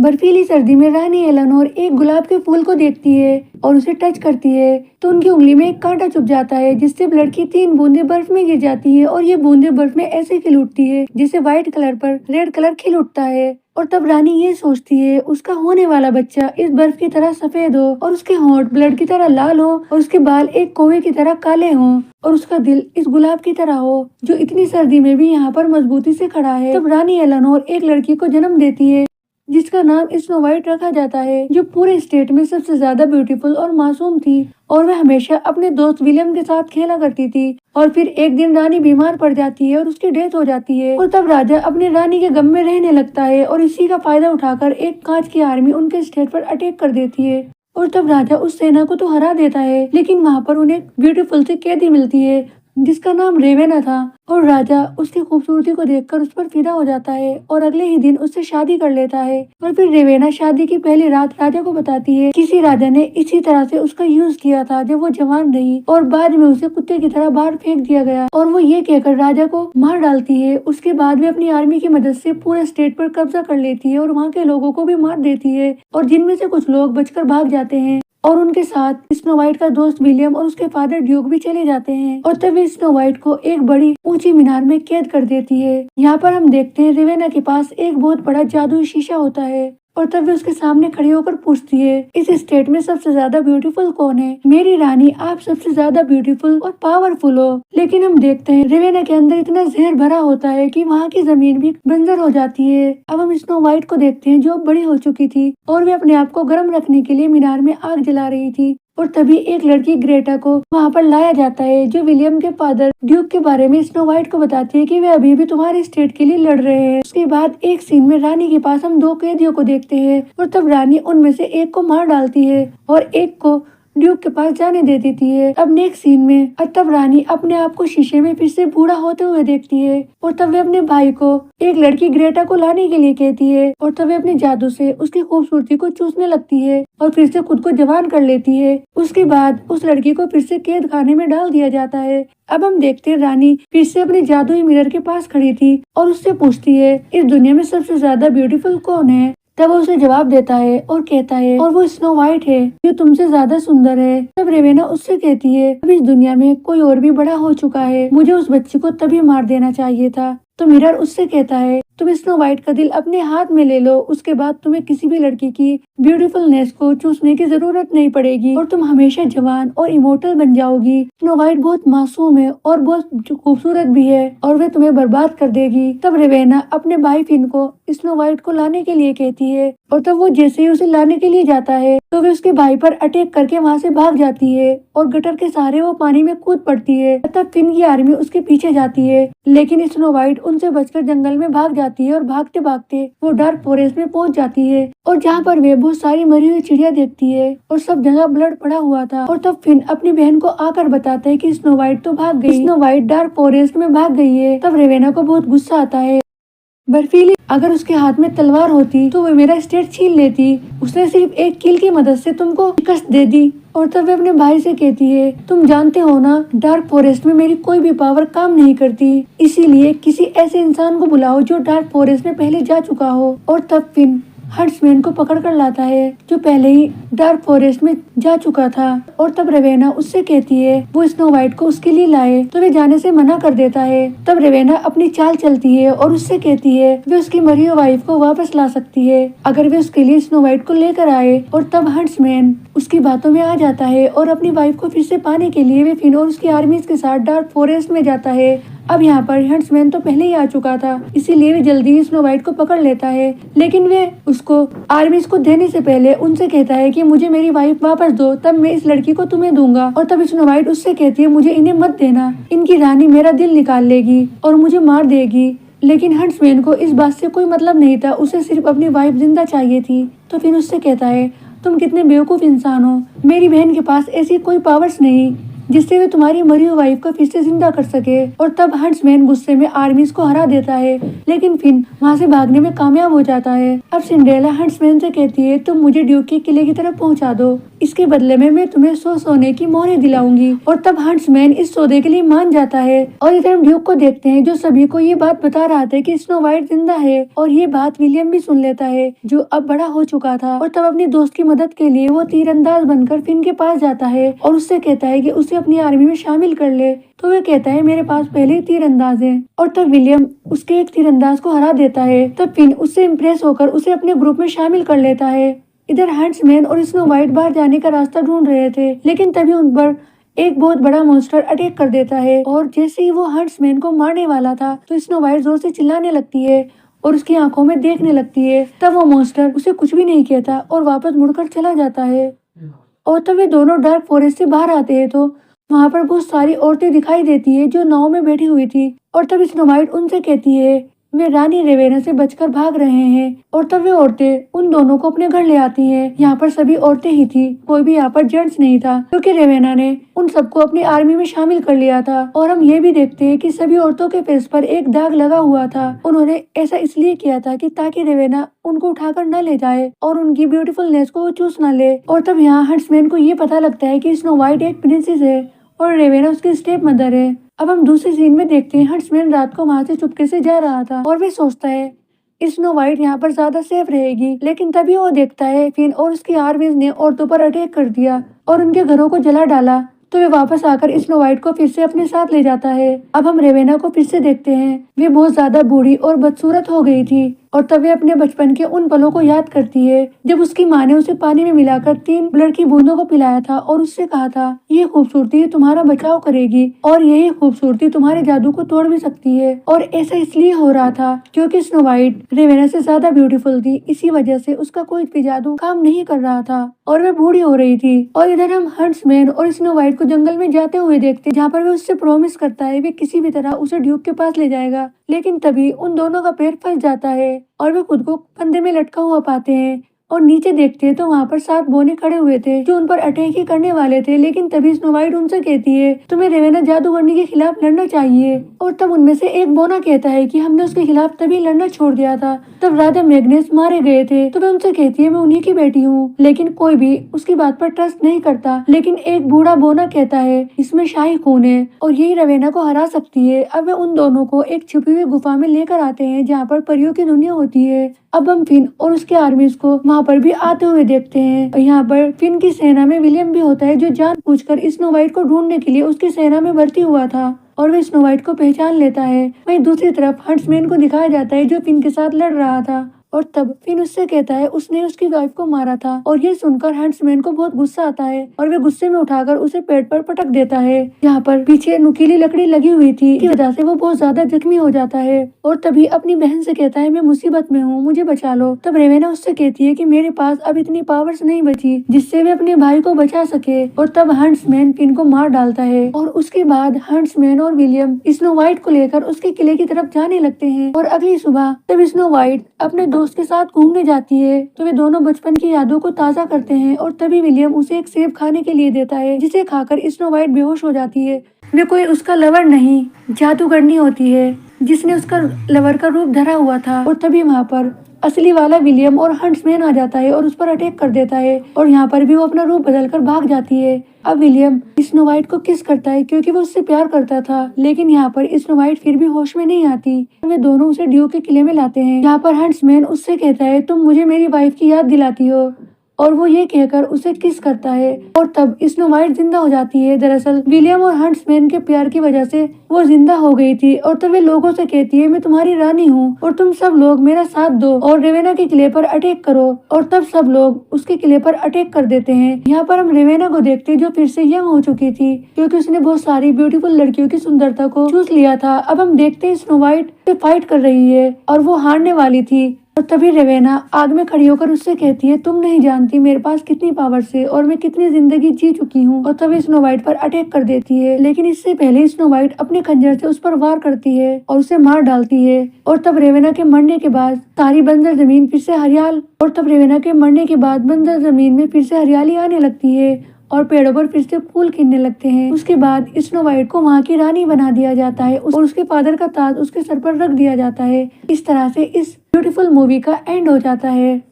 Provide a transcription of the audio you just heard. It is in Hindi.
बर्फीली सर्दी में रानी एलेनोर एक गुलाब के फूल को देखती है और उसे टच करती है तो उनकी उंगली में एक कांटा चुभ जाता है, जिससे ब्लड की 3 बूंदें बर्फ में गिर जाती है और ये बूंदें बर्फ में ऐसे खिल उठती है जिससे व्हाइट कलर पर रेड कलर खिल उठता है। और तब रानी ये सोचती है उसका होने वाला बच्चा इस बर्फ की तरह सफेद हो और उसके होंठ ब्लड की तरह लाल हो और उसके बाल एक कौवे की तरह काले हों और उसका दिल इस गुलाब की तरह हो जो इतनी सर्दी में भी यहाँ पर मजबूती से खड़ा है। तब रानी एलेनोर एक लड़की को जन्म देती है जिसका नाम स्नो वाइट रखा जाता है, जो पूरे स्टेट में सबसे ज्यादा ब्यूटीफुल और मासूम थी और वह हमेशा अपने दोस्त विलियम के साथ खेला करती थी। और फिर एक दिन रानी बीमार पड़ जाती है और उसकी डेथ हो जाती है और तब राजा अपनी रानी के गम में रहने लगता है और इसी का फायदा उठाकर एक कांच की आर्मी उनके स्टेट पर अटैक कर देती है। और तब राजा उस सेना को तो हरा देता है, लेकिन वहाँ पर उन्हें ब्यूटीफुल सी कैदी मिलती है जिसका नाम रेवेना था और राजा उसकी खूबसूरती को देखकर उस पर फिदा हो जाता है और अगले ही दिन उससे शादी कर लेता है। और फिर रेवेना शादी की पहली रात राजा को बताती है किसी राजा ने इसी तरह से उसका यूज किया था जब वो जवान रही और बाद में उसे कुत्ते की तरह बाहर फेंक दिया गया और वो ये कहकर राजा को मार डालती है। उसके बाद भी अपनी आर्मी की मदद से पूरे स्टेट पर कब्जा कर लेती है और वहाँ के लोगों को भी मार देती है और जिनमें से कुछ लोग बचकर भाग जाते हैं और उनके साथ स्नो वाइट का दोस्त विलियम और उसके फादर ड्यूक भी चले जाते हैं। और तभी स्नो वाइट को एक बड़ी ऊंची मीनार में कैद कर देती है। यहाँ पर हम देखते हैं रेवेना के पास एक बहुत बड़ा जादुई शीशा होता है और तब वे उसके सामने खड़ी होकर पूछती है इस स्टेट में सबसे ज्यादा ब्यूटीफुल कौन है। मेरी रानी, आप सबसे ज्यादा ब्यूटीफुल और पावरफुल हो। लेकिन हम देखते हैं रेवेना के अंदर इतना जहर भरा होता है कि वहाँ की जमीन भी बंजर हो जाती है। अब हम स्नो वाइट को देखते हैं जो बड़ी हो चुकी थी और वे अपने आप को गर्म रखने के लिए मीनार में आग जला रही थी। और तभी एक लड़की ग्रेटा को वहाँ पर लाया जाता है जो विलियम के फादर ड्यूक के बारे में स्नो वाइट को बताती है कि वे अभी भी तुम्हारे स्टेट के लिए लड़ रहे हैं। उसके बाद एक सीन में रानी के पास हम 2 कैदियों को देखते हैं और तब रानी उनमें से एक को मार डालती है और एक को ड्यूक के पास जाने दे देती है। अब नेक्स्ट सीन में तब रानी अपने आप को शीशे में फिर से बूढ़ा होते हुए देखती है और तब वे अपने भाई को एक लड़की ग्रेटा को लाने के लिए कहती है और तब वे अपने जादू से उसकी खूबसूरती को चूसने लगती है और फिर से खुद को जवान कर लेती है। उसके बाद उस लड़की को फिर से कैद खाने में डाल दिया जाता है। अब हम देखते हैं रानी फिर से अपने जादुई मिरर के पास खड़ी थी और उससे पूछती है इस दुनिया में सबसे ज्यादा ब्यूटीफुल कौन है। तब वो उसे जवाब देता है और कहता है और वो स्नो वाइट है जो तुमसे ज्यादा सुंदर है। तब रेवेना उससे कहती है अब इस दुनिया में कोई और भी बड़ा हो चुका है, मुझे उस बच्चे को तभी मार देना चाहिए था। तो मिरर उससे कहता है तुम स्नो वाइट का दिल अपने हाथ में ले लो, उसके बाद तुम्हें किसी भी लड़की की ब्यूटीफुलनेस को चूसने की जरूरत नहीं पड़ेगी और तुम हमेशा जवान और इमोर्टल बन जाओगी। स्नो वाइट बहुत मासूम है और बहुत खूबसूरत भी है और वे तुम्हें बर्बाद कर देगी। तब रेवेना अपने भाई फिन को स्नो वाइट को लाने के लिए कहती है और तब वो जैसे ही उसे लाने के लिए जाता है तो वे उसके भाई पर अटैक करके वहाँ से भाग जाती है और गटर के सहारे वो पानी में कूद पड़ती है। तब फिन की आर्मी उसके पीछे जाती है, लेकिन स्नो वाइट उनसे बचकर जंगल में भाग जाती है और भागते भागते वो डार्क फॉरेस्ट में पहुंच जाती है और जहाँ पर वे बहुत सारी मरी हुई चिड़िया देखती है और सब जगह ब्लड पड़ा हुआ था। और तब फिन अपनी बहन को आकर बताता है कि स्नो वाइट तो भाग गई, स्नो वाइट डार्क फॉरेस्ट में भाग गई है। तब रेवेना को बहुत गुस्सा आता है। बर्फीली अगर उसके हाथ में तलवार होती तो वो मेरा स्टेट छीन लेती, उसने सिर्फ एक कील की मदद से तुमको शिकस्त दे दी। और तब वे अपने भाई से कहती है तुम जानते हो ना डार्क फॉरेस्ट में मेरी कोई भी पावर काम नहीं करती, इसीलिए किसी ऐसे इंसान को बुलाओ जो डार्क फॉरेस्ट में पहले जा चुका हो। और तब फिन हंट्समैन को पकड़ कर लाता है जो पहले ही डार्क फॉरेस्ट में जा चुका था। और तब रेवेना उससे कहती है वो स्नो वाइट को उसके लिए लाए तो वे जाने से मना कर देता है। तब रेवेना अपनी चाल चलती है और उससे कहती है वे उसकी मरी हुई वाइफ को वापस ला सकती है अगर वे उसके लिए स्नो वाइट को लेकर आए। और तब हंट्समैन उसकी बातों में आ जाता है और अपनी वाइफ को फिर से पाने के लिए वे फिन और उसकी आर्मीज के साथ डार्क फॉरेस्ट में जाता है। अब यहाँ पर हंट्समैन तो पहले ही आ चुका था, इसीलिए वे जल्दी ही स्नो वाइट को पकड़ लेता है, लेकिन वे उसको आर्मीज को देने से पहले उनसे कहता है कि मुझे मेरी वाइफ वापस दो, तब मैं इस लड़की को तुम्हें दूंगा। और तब स्नो वाइट उससे कहती है मुझे इन्हें मत देना, इनकी रानी मेरा दिल निकाल लेगी और मुझे मार देगी। लेकिन हंट्समैन को इस बात से कोई मतलब नहीं था, उसे सिर्फ अपनी वाइफ जिंदा चाहिए थी। तो फिर उससे कहता है तुम कितने बेवकूफ इंसान हो, मेरी बहन के पास ऐसी कोई पावर्स नहीं जिससे वे तुम्हारी मरी हुई वाइफ को फिर से जिंदा कर सके। और तब हंट्समैन गुस्से में आर्मीज को हरा देता है, लेकिन फिन वहाँ से भागने में कामयाब हो जाता है। अब सिंड्रेला हंट्समैन से कहती है तुम मुझे ड्यूक के किले की तरफ पहुंचा दो, इसके बदले में मैं तुम्हें 100 सोने की मोहरें दिलाऊंगी। और तब हंट्समैन इस सौदे के लिए मान जाता है। और इधर हम ड्यूक को देखते हैं जो सभी को ये बात बता रहा था कि स्नो वाइट जिंदा है। और ये बात विलियम भी सुन लेता है जो अब बड़ा हो चुका था। और तब अपनी दोस्त की मदद के लिए वो तीरंदाज बनकर फिन के पास जाता है और उससे कहता है कि उसे अपनी आर्मी में शामिल कर ले। तो वह कहता है मेरे पास पहले ही तीरंदाज हैं। और तब विलियम उसके एक तीरंदाज को हरा देता है। तब फिन उससे इम्प्रेस होकर उसे अपने ग्रुप में शामिल कर लेता है। इधर हंट्समैन और स्नो वाइट बाहर जाने का रास्ता ढूंढ रहे थे, लेकिन तभी उन पर एक बहुत बड़ा मॉन्स्टर अटैक कर देता है। और जैसे ही वो हंट्समैन को मारने वाला था तो स्नो वाइट जोर से चिल्लाने लगती है और उसकी आंखों में देखने लगती है। तब वो मॉन्स्टर उसे कुछ भी नहीं कहता और वापस मुड़कर चला जाता है। और तब वे दोनों डार्क फॉरेस्ट से बाहर आते हैं तो वहां पर बहुत सारी औरतें दिखाई देती है जो नाव में बैठी हुई थी। और तब स्नो वाइट उनसे कहती है वे रानी रेवेना से बचकर भाग रहे हैं। और तब वे औरतें उन दोनों को अपने घर ले आती हैं। यहाँ पर सभी औरतें ही थी, कोई भी यहाँ पर जेंट्स नहीं था, क्योंकि रेवेना ने उन सबको अपनी आर्मी में शामिल कर लिया था। और हम ये भी देखते हैं कि सभी औरतों के फेस पर एक दाग लगा हुआ था। उन्होंने ऐसा इसलिए किया था कि ताकि रेवेना उनको उठाकर न ले जाए और उनकी ब्यूटीफुलनेस को वो चूस न ले। और तब यहाँ हंट्समैन को ये पता लगता है कि स्नो वाइट एक प्रिंसेस है और रेवेना उसकी स्टेप मदर है। अब हम दूसरे सीन में देखते हैं हंट्समैन रात को वहां से चुपके से जा रहा था और वे सोचता है स्नो वाइट यहाँ पर ज्यादा सेफ रहेगी। लेकिन तभी वो देखता है फिन और उसकी आर्मीज ने औरतों पर अटैक कर दिया और उनके घरों को जला डाला। तो वे वापस आकर स्नो वाइट को फिर से अपने साथ ले जाता है। अब हम रेवेना को फिर से देखते हैं, वे बहुत ज्यादा बूढ़ी और बदसूरत हो गई थी। और तब वे अपने बचपन के उन पलों को याद करती है जब उसकी माँ ने उसे पानी में मिलाकर 3 ब्लड की बूंदों को पिलाया था और उससे कहा था ये खूबसूरती तुम्हारा बचाव करेगी और यही खूबसूरती तुम्हारे जादू को तोड़ भी सकती है। और ऐसा इसलिए हो रहा था क्योंकि स्नो वाइट रेवेना से ज्यादा ब्यूटीफुल थी, इसी वजह से उसका कोई भी जादू काम नहीं कर रहा था और वे बूढ़ी हो रही थी। और इधर हम हंट्समैन और स्नो वाइट को जंगल में जाते हुए देखते जहाँ पर वे उससे प्रॉमिस करता है वे किसी भी तरह उसे ड्यूक के पास ले जाएगा। लेकिन तभी उन दोनों का पैर फंस जाता है और वे खुद को फंदे में लटका हुआ पाते हैं। और नीचे देखते हैं तो वहाँ पर 7 बोने खड़े हुए थे जो उन पर अटैक ही करने वाले थे। लेकिन तभी स्नो वाइट उनसे कहती है तुम्हें रेवेना जादूगरनी के खिलाफ लड़ना चाहिए। और तब उनमें से एक बोना कहता है कि हमने उसके खिलाफ तभी लड़ना छोड़ दिया था तब राजा मैग्नेस मारे गए थे। तो वे उनसे कहती है मैं उन्हीं की बेटी हूँ, लेकिन कोई भी उसकी बात पर ट्रस्ट नहीं करता। लेकिन एक बूढ़ा बोना कहता है इसमें शाही खून है और यही रवेना को हरा सकती है। अब वे उन दोनों को एक छुपी हुई गुफा में लेकर आते हैं जहाँ पर परियों की दुनिया होती है। अब हम फिन और उसके आर्मीज को वहाँ पर भी आते हुए देखते हैं। और यहाँ पर फिन की सेना में विलियम भी होता है जो जानबूझकर स्नो वाइट को ढूंढने के लिए उसकी सेना में भर्ती हुआ था और वह स्नो वाइट को पहचान लेता है। वहीं दूसरी तरफ हंट्समैन को दिखाया जाता है जो फिन के साथ लड़ रहा था। और तब फिन उससे कहता है उसने उसकी वाइफ को मारा था। और ये सुनकर हंट्समैन को बहुत गुस्सा आता है और वे गुस्से में उठाकर उसे पेट पर पटक देता है। यहाँ पर पीछे नुकीली लकड़ी लगी हुई थी, की वजह से वो बहुत ज्यादा जख्मी हो जाता है। और तभी अपनी बहन से कहता है मैं मुसीबत में हूँ, मुझे बचा लो। तब रेवेना उससे कहती है कि मेरे पास अब इतनी पावर्स नहीं बची जिससे वे अपने भाई को बचा सके। और तब हंट्समैन फिन को मार डालता है और उसके बाद हंट्समैन और विलियम स्नो वाइट को लेकर उसके किले की तरफ जाने लगते हैं। और अगली सुबह तब स्नो वाइट अपने दोस्त के साथ घूमने जाती है तो वे दोनों बचपन की यादों को ताजा करते हैं। और तभी विलियम उसे एक सेब खाने के लिए देता है जिसे खाकर स्नो वाइट बेहोश हो जाती है। वे कोई उसका लवर नहीं जादूगरनी होती है जिसने उसका लवर का रूप धरा हुआ था। और तभी वहाँ पर असली वाला विलियम और हंट्समैन आ जाता है और उस पर अटैक कर देता है और यहाँ पर भी वो अपना रूप बदलकर भाग जाती है। अब विलियम स्नो वाइट को किस करता है क्योंकि वो उससे प्यार करता था, लेकिन यहाँ पर स्नो वाइट फिर भी होश में नहीं आती। वे दोनों उसे ड्यूक के किले में लाते हैं। यहाँ पर हंट्समैन उससे कहता है तुम मुझे मेरी वाइफ की याद दिलाती हो और वो ये कहकर उसे किस करता है। और तब स्नो वाइट जिंदा हो जाती है। दरअसल विलियम और हंट्समैन के प्यार की वजह से वो जिंदा हो गई थी। और तब वे लोगों से कहती है मैं तुम्हारी रानी हूँ और तुम सब लोग मेरा साथ दो और रेवेना के किले पर अटैक करो। और तब सब लोग उसके किले पर अटैक कर देते हैं। यहाँ पर हम रेवेना को देखते हैं जो फिर से यंग हो चुकी थी क्योंकि उसने बहुत सारी ब्यूटीफुल लड़कियों की सुंदरता को चूस लिया था। अब हम देखते हैं स्नो वाइट से फाइट कर रही है और वो हारने वाली थी। और तभी रेवेना आग में खड़ी होकर उससे कहती है तुम नहीं जानती मेरे पास कितनी पावर है और मैं कितनी जिंदगी जी चुकी हूँ। और तभी स्नो वाइट पर अटैक कर देती है, लेकिन इससे पहले स्नो वाइट अपने खंजर से उस पर वार करती है और उसे मार डालती है। और तब रेवेना के मरने के बाद सारी बंजर जमीन फिर से हरियाल और तब रेवेना के मरने के बाद बंजर जमीन में फिर से हरियाली आने लगती है और पेड़ों पर फिर से फूल खिलने लगते हैं। उसके बाद स्नो वाइट को वहाँ की रानी बना दिया जाता है और उसके फादर का ताज उसके सर पर रख दिया जाता है। इस तरह से इस ब्यूटीफुल मूवी का एंड हो जाता है।